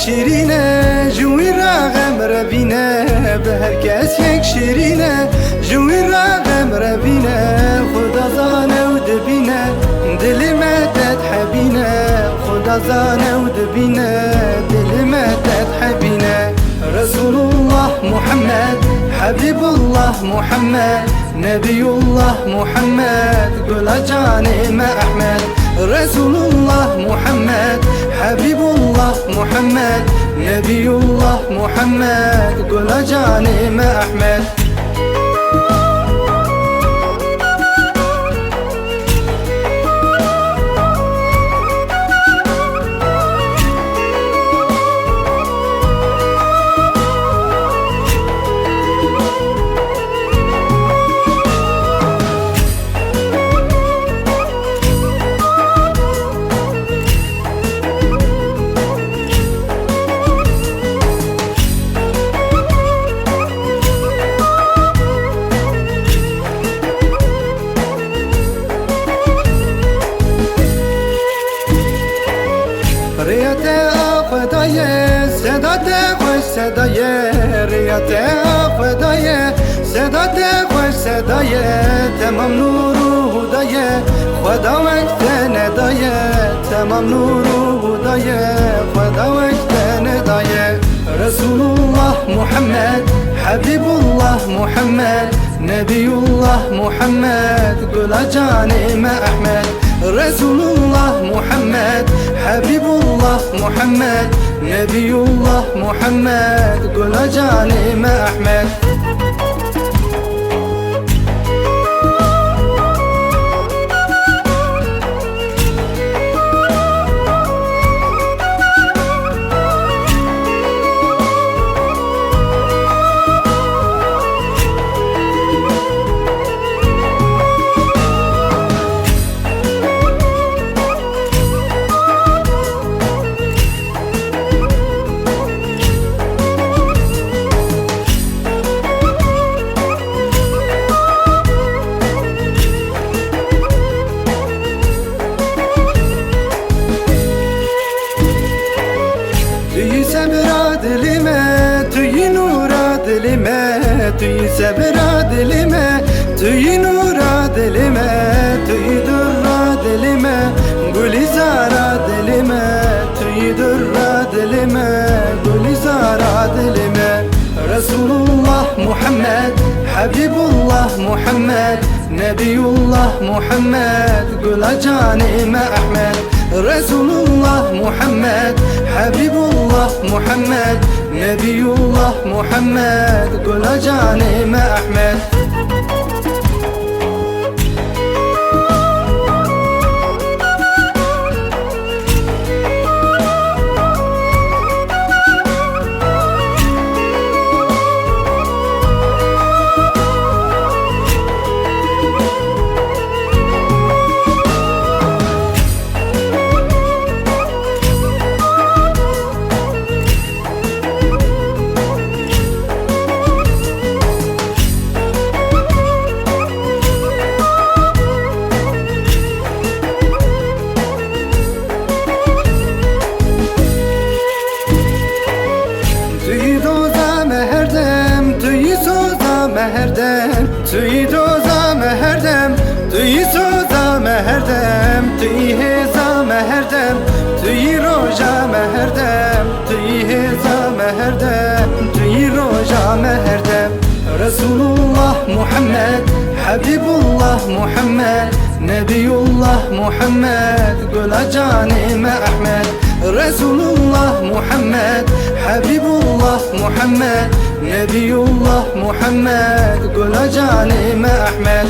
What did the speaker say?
شیرینه جوی راغم ربینه به هر کس یک شیرینه جوی راغم ربینه خدا زانه و دبینه دل مدد حبینه خدا زانه و دبینه دل مدد حبینه رسول الله محمد حبيب الله محمد نبي الله محمد قل جاني ما أحمد رسول الله محمد حبيب الله محمد نبي الله محمد قل جاني ما أحمد ريت أفدايا سدات خوش سدايا ريت أفدايا سدات خوش سدايا تمام نور هدايا خدا وقت ندايا تمام نور هدايا خدا وقت ندايا رسول الله محمد حبيب الله محمد نبي الله محمد قل جاني ما أحمد رسول الله محمد حبيب الله محمد نبي الله محمد قل جاني ما أحمد توی نورا دل من توی صبر دل من توی نورا دل من توی درا دل من گلی زارا دل من توی درا دل من گلی زارا دل من رسول الله محمد حبيب الله محمد نبي الله محمد قل جاني ما أحمد رسول الله محمد حبيب الله محمد نبي الله محمد قل جاني ما أحمد مهردم توی دوزا مهردم توی سوزا مهردم توی هزا مهردم توی روژا مهردم توی هزا مهردم توی روژا مهردم رسول الله محمد حبيب الله محمد نبي الله محمد قل جاني ما أحمد رسول الله محمد حبيب الله محمد نبي الله محمد قل جاني ما أحمد